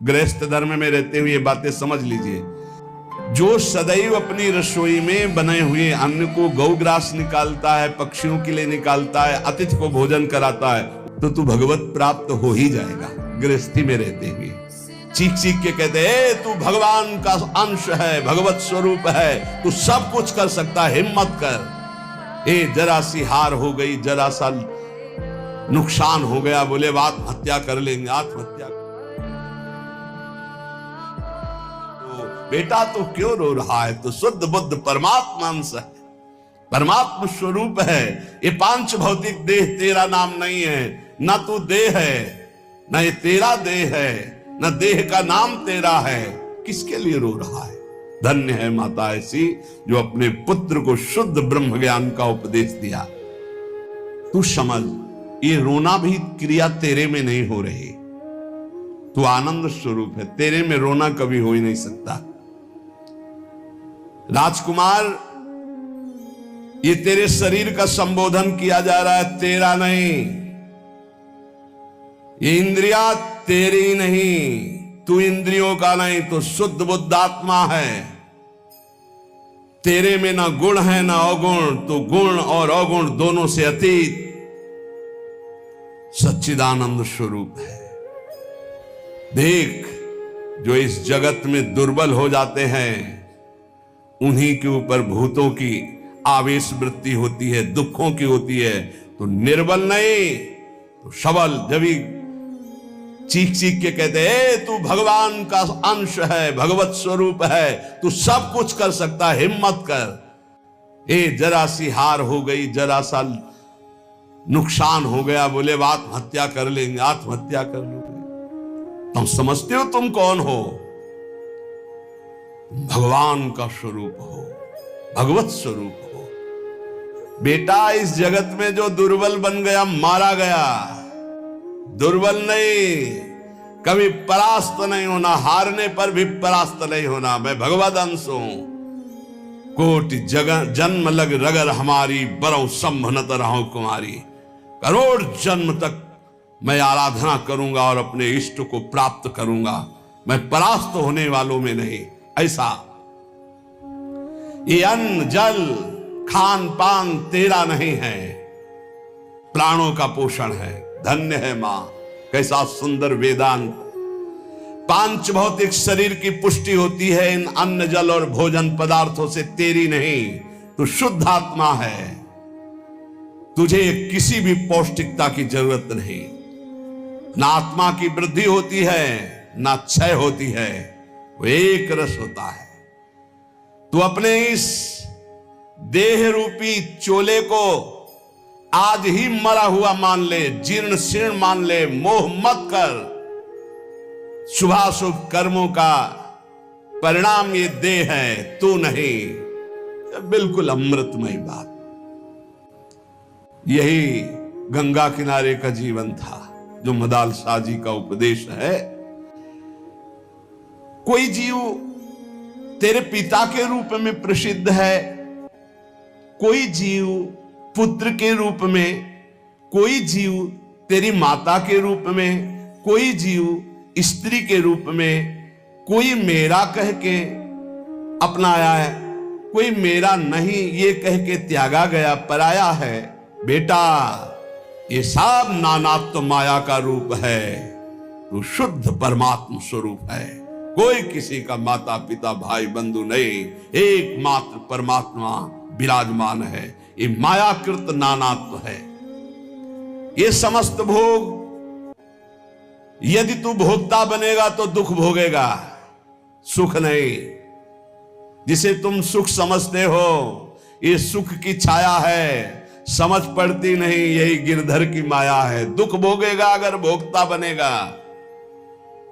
गृहस्थ धर्म में रहते हुए ये बातें समझ लीजिए। जो सदैव अपनी रसोई में बने हुए अन्न को गौग्रास निकालता है, पक्षियों के लिए निकालता है, अतिथि को भोजन कराता है, तो तू भगवत प्राप्त हो ही जाएगा। गृहस्थी में रहते हुए चीख चीख के कहते हैं तू भगवान का अंश है, भगवत स्वरूप है, तू सब कुछ कर सकता है, हिम्मत कर। जरा सी हार हो गई, जरा सा नुकसान हो गया, बोले आत्महत्या कर लेंगे, आत्महत्या। तो बेटा तो क्यों रो रहा है? तो शुद्ध बुद्ध परमात्मा अंश है, परमात्मा स्वरूप है। ये पांच भौतिक देह तेरा नाम नहीं है, ना तू देह है, ना ये तेरा देह है, न देह का नाम तेरा है। किसके लिए रो रहा है? धन्य है माता ऐसी जो अपने पुत्र को शुद्ध ब्रह्म ज्ञान का उपदेश दिया। तू समझ, ये रोना भी क्रिया तेरे में नहीं हो रही, तू आनंद स्वरूप है, तेरे में रोना कभी हो ही नहीं सकता। राजकुमार, ये तेरे शरीर का संबोधन किया जा रहा है, तेरा नहीं। ये इंद्रिया तेरी नहीं, तू इंद्रियों का नहीं, तो शुद्ध बुद्ध आत्मा है। तेरे में ना गुण है ना अवगुण, तो गुण और अवगुण दोनों से अतीत सच्चिदानंद स्वरूप है। देख, जो इस जगत में दुर्बल हो जाते हैं, उन्हीं के ऊपर भूतों की आवेश वृत्ति होती है, दुखों की होती है। तो निर्बल नहीं तो सबल। जब चीख चीख के कहते हैं तू भगवान का अंश है, भगवत स्वरूप है, तू सब कुछ कर सकता है, हिम्मत कर। जरा सी हार हो गई, जरा सा नुकसान हो गया, बोले आत्महत्या कर लेंगे, आत्महत्या कर लोगे। तुम समझते हो तुम कौन हो? भगवान का स्वरूप हो, भगवत स्वरूप हो। बेटा, इस जगत में जो दुर्बल बन गया मारा गया, दुर्बल नहीं, कभी परास्त नहीं होना, हारने पर भी परास्त नहीं होना। मैं भगवद अंश हूं। कोटि जगह जन्म लग रगर हमारी, बरौ संभनत रहो कुमारी। करोड़ जन्म तक मैं आराधना करूंगा और अपने इष्ट को प्राप्त करूंगा, मैं परास्त होने वालों में नहीं। ऐसा ये अन्न जल खान पान तेरा नहीं है, प्राणों का पोषण है। धन्य है मां, कैसा सुंदर वेदांत। पांच भौतिक शरीर की पुष्टि होती है इन अन्न जल और भोजन पदार्थों से, तेरी नहीं। तू शुद्ध आत्मा है, तुझे किसी भी पौष्टिकता की जरूरत नहीं। ना आत्मा की वृद्धि होती है ना क्षय होती है, वो एक रस होता है। तू अपने इस देह रूपी चोले को आज ही मरा हुआ मान ले, जीर्ण शीर्ण मान ले, मोह मत कर। शुभाशुभ कर्मों का परिणाम ये देह है, तू नहीं। बिल्कुल अमृतमय बात। यही गंगा किनारे का जीवन था जो मदाल शाह जी का उपदेश है। कोई जीव तेरे पिता के रूप में प्रसिद्ध है, कोई जीव पुत्र के रूप में, कोई जीव तेरी माता के रूप में, कोई जीव स्त्री के रूप में, कोई मेरा कह के अपनाया है, कोई मेरा नहीं ये कह के त्यागा गया, पराया है। बेटा, ये सब नानात्व माया का रूप है, तो शुद्ध परमात्मा स्वरूप है। कोई किसी का माता पिता भाई बंधु नहीं, एकमात्र परमात्मा विराजमान है। ये मायाकृत नानात्व है। ये समस्त भोग, यदि तू भोक्ता बनेगा तो दुख भोगेगा, सुख नहीं। जिसे तुम सुख समझते हो, ये सुख की छाया है, समझ पड़ती नहीं, यही गिरधर की माया है। दुख भोगेगा अगर भोक्ता बनेगा।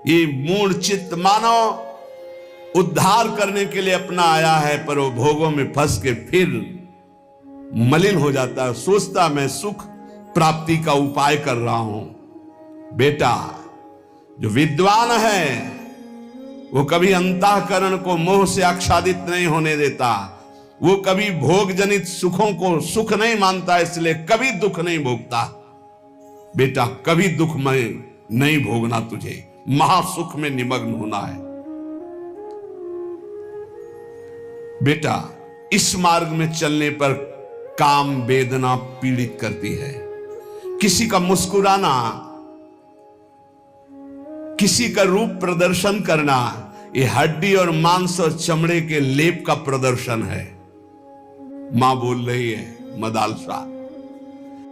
ये मूढ़ चित्त मानव उद्धार करने के लिए अपना आया है, पर वो भोगों में फंस के फिर मलिन हो जाता है, सोचता मैं सुख प्राप्ति का उपाय कर रहा हूं। बेटा, जो विद्वान है वो कभी अंतःकरण को मोह से आच्छादित नहीं होने देता, वो कभी भोग जनित सुखों को सुख नहीं मानता, इसलिए कभी दुख नहीं भोगता। बेटा, कभी दुख में नहीं भोगना तुझे। महासुख में निमग्न होना है। बेटा, इस मार्ग में चलने पर काम वेदना पीड़ित करती है। किसी का मुस्कुराना, किसी का रूप प्रदर्शन करना, ये हड्डी और मांस और चमड़े के लेप का प्रदर्शन है। मां बोल रही है मदालसा,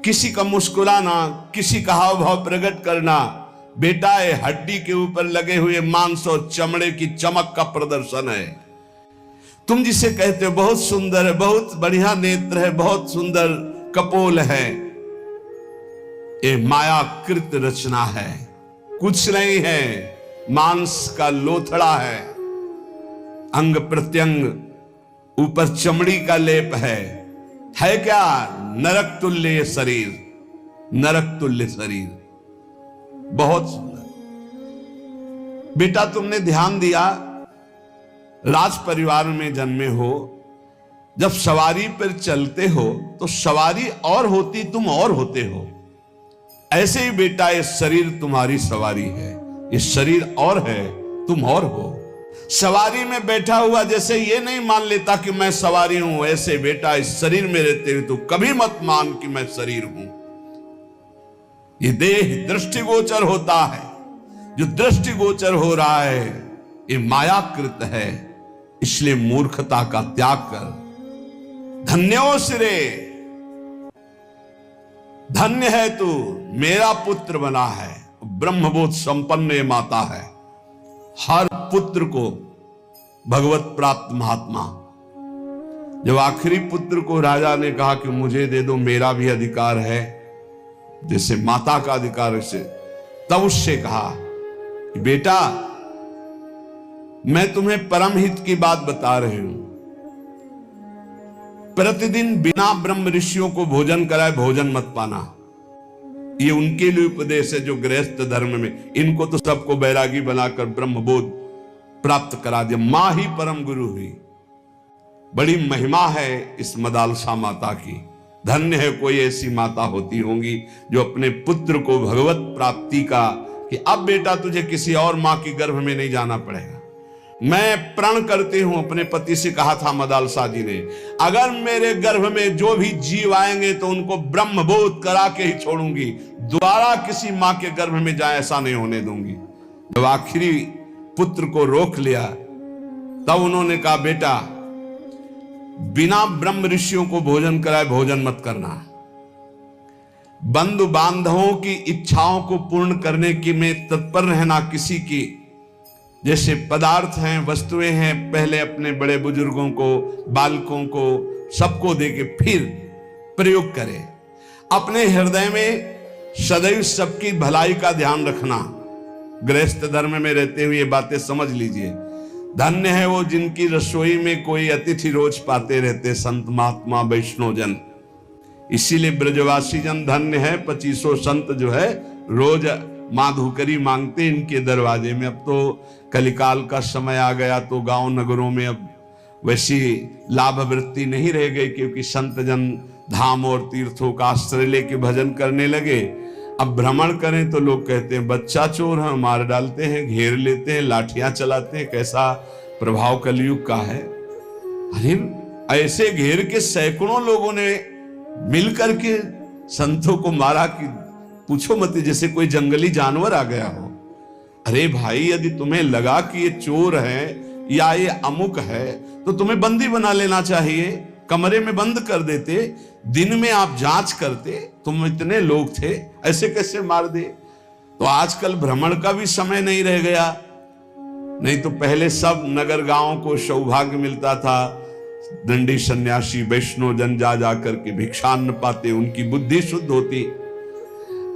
किसी का मुस्कुराना, किसी का हाव भाव प्रकट करना, बेटा ये हड्डी के ऊपर लगे हुए मांस और चमड़े की चमक का प्रदर्शन है। तुम जिसे कहते हो बहुत सुंदर है, बहुत बढ़िया नेत्र है, बहुत सुंदर कपोल है, ये मायाकृत रचना है, कुछ नहीं है, मांस का लोथड़ा है, अंग प्रत्यंग ऊपर चमड़ी का लेप है क्या? नरक तुल्य ये शरीर, नरक तुल्य शरीर, बहुत सुंदर। बेटा, तुमने ध्यान दिया, राज परिवार में जन्मे हो, जब सवारी पर चलते हो तो सवारी और होती, तुम और होते हो। ऐसे ही बेटा, ये शरीर तुम्हारी सवारी है, ये शरीर और है, तुम और हो। सवारी में बैठा हुआ जैसे ये नहीं मान लेता कि मैं सवारी हूं, ऐसे बेटा इस शरीर में रहते हुए तो कभी मत मान कि मैं शरीर हूं। ये देह दृष्टिगोचर होता है, जो दृष्टिगोचर हो रहा है ये मायाकृत है, इसलिए मूर्खता का त्याग कर। धन्यो सिरे, धन्य है तू, मेरा पुत्र बना है। ब्रह्मबोध संपन्न ये माता है। हर पुत्र को भगवत प्राप्त महात्मा, जब आखिरी पुत्र को राजा ने कहा कि मुझे दे दो, मेरा भी अधिकार है जैसे माता का अधिकार है, तब उससे कहा कि बेटा मैं तुम्हें परम हित की बात बता रही हूं, प्रतिदिन बिना ब्रह्म ऋषियों को भोजन कराए भोजन मत पाना। ये उनके लिए उपदेश है जो गृहस्थ धर्म में, इनको तो सबको बैरागी बनाकर ब्रह्मबोध प्राप्त करा दिया। मां ही परम गुरु हुई। बड़ी महिमा है इस मदालसा माता की। धन्य है कोई ऐसी माता होती होंगी जो अपने पुत्र को भगवत प्राप्ति का, कि अब बेटा तुझे किसी और मां की गर्भ में नहीं जाना पड़ेगा। मैं प्रण करती हूं, अपने पति से कहा था मदालसा जी ने, अगर मेरे गर्भ में जो भी जीव आएंगे तो उनको ब्रह्मबोध करा के ही छोड़ूंगी, दोबारा किसी मां के गर्भ में जाए ऐसा नहीं होने दूंगी। जब आखिरी पुत्र को रोक लिया तब उन्होंने कहा बेटा बिना ब्रह्म ऋषियों को भोजन कराए भोजन मत करना। बंधु बांधवों की इच्छाओं को पूर्ण करने की में तत्पर रहना, किसी की जैसे पदार्थ हैं, वस्तुएं हैं, पहले अपने बड़े बुजुर्गों को, बालकों को, सबको देके फिर प्रयोग करें। अपने हृदय में सदैव सबकी भलाई का ध्यान रखना। गृहस्थ धर्म में रहते हुए ये बातें समझ लीजिए। धन्य है वो जिनकी रसोई में कोई अतिथि रोज पाते रहते, संत महात्मा वैष्णव जन। इसीलिए ब्रजवासी जन धन्य है। 2500 संत जो है रोज मां धूकरी मांगते इनके दरवाजे में। अब तो कलिकाल का समय आ गया तो गांव नगरों में अब वैसी लाभ वृत्ति नहीं रह गई, क्योंकि संत जन धाम और तीर्थों का आश्रय लेके भजन करने लगे। अब भ्रमण करें तो लोग कहते हैं बच्चा चोर है, मार डालते हैं, घेर लेते हैं, लाठियां चलाते हैं। कैसा प्रभाव कलयुग का है। अरे ऐसे घेर के सैकड़ों लोगों ने मिलकर के संतों को मारा कि पूछो मत, जैसे कोई जंगली जानवर आ गया हो। अरे भाई, यदि तुम्हें लगा कि ये चोर है या ये अमुक है तो तुम्हें बंदी बना लेना चाहिए, कमरे में बंद कर देते, दिन में आप जांच करते। तुम इतने लोग थे, ऐसे कैसे मार दे। तो आजकल भ्रमण का भी समय नहीं रह गया। नहीं तो पहले सब नगर गांवों को सौभाग्य मिलता था, दंडी सन्यासी वैष्णव जन जा जाकर के भिक्षान्न पाते, उनकी बुद्धि शुद्ध होती।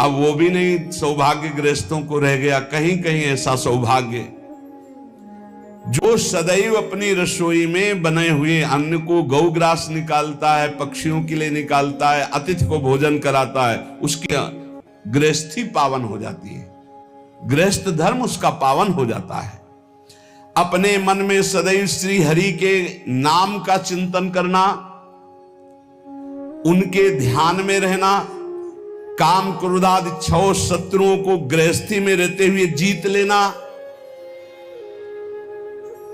अब वो भी नहीं सौभाग्य गृहस्थों को रह गया। कहीं कहीं ऐसा सौभाग्य जो सदैव अपनी रसोई में बने हुए अन्न को गौग्रास निकालता है, पक्षियों के लिए निकालता है, अतिथि को भोजन कराता है, उसकी गृहस्थी पावन हो जाती है। गृहस्थ धर्म उसका पावन हो जाता है। अपने मन में सदैव श्री हरि के नाम का चिंतन करना, उनके ध्यान में रहना, काम क्रोधादि 6 शत्रुओं को गृहस्थी में रहते हुए जीत लेना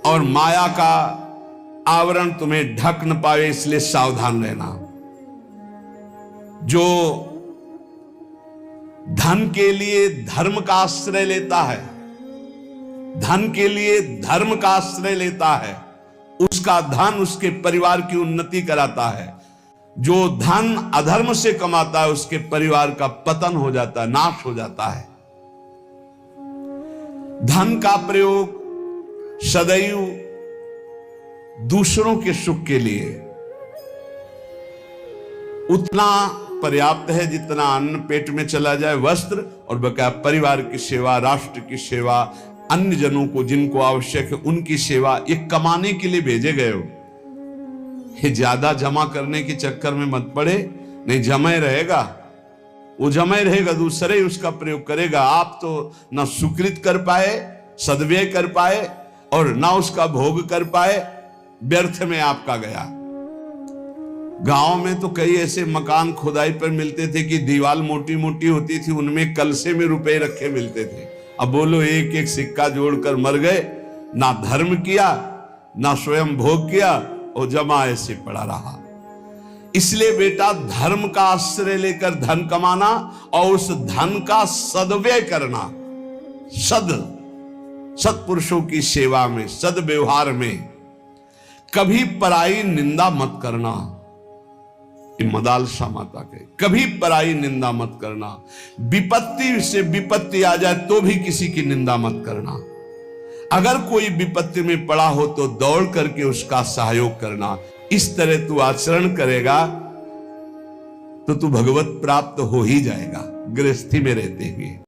और माया का आवरण तुम्हें ढक न पाए, इसलिए सावधान रहना। जो धन के लिए धर्म का आश्रय लेता है, धन के लिए धर्म का आश्रय लेता है, उसका धन उसके परिवार की उन्नति कराता है। जो धन अधर्म से कमाता है उसके परिवार का पतन हो जाता है, नाश हो जाता है। धन का प्रयोग सदैव दूसरों के सुख के लिए उतना पर्याप्त है जितना अन्न पेट में चला जाए, वस्त्र और बकाया परिवार की सेवा, राष्ट्र की सेवा, अन्य जनों को जिनको आवश्यक है उनकी सेवा। ये कमाने के लिए भेजे गए हो, ये ज्यादा जमा करने के चक्कर में मत पड़े, नहीं जमा रहेगा, वो जमा रहेगा, दूसरे ही उसका प्रयोग करेगा। आप तो ना सुकृत कर पाए, सदव्यय कर पाए और ना उसका भोग कर पाए, व्यर्थ में आपका गया। गांव में तो कई ऐसे मकान खुदाई पर मिलते थे कि दीवार मोटी मोटी होती थी, उनमें कलसे में रुपए रखे मिलते थे। अब बोलो एक एक सिक्का जोड़कर मर गए, ना धर्म किया ना स्वयं भोग किया और जमा ऐसे पड़ा रहा। इसलिए बेटा धर्म का आश्रय लेकर धन कमाना और उस धन का सदव्यय करना, सत्पुरुषों की सेवा में, सद्व्यवहार में। कभी पराई निंदा मत करना, मदालसा माता के, कभी पराई निंदा मत करना। विपत्ति से विपत्ति आ जाए तो भी किसी की निंदा मत करना। अगर कोई विपत्ति में पड़ा हो तो दौड़ करके उसका सहयोग करना। इस तरह तू आचरण करेगा तो तू भगवत प्राप्त हो ही जाएगा गृहस्थी में रहते हुए।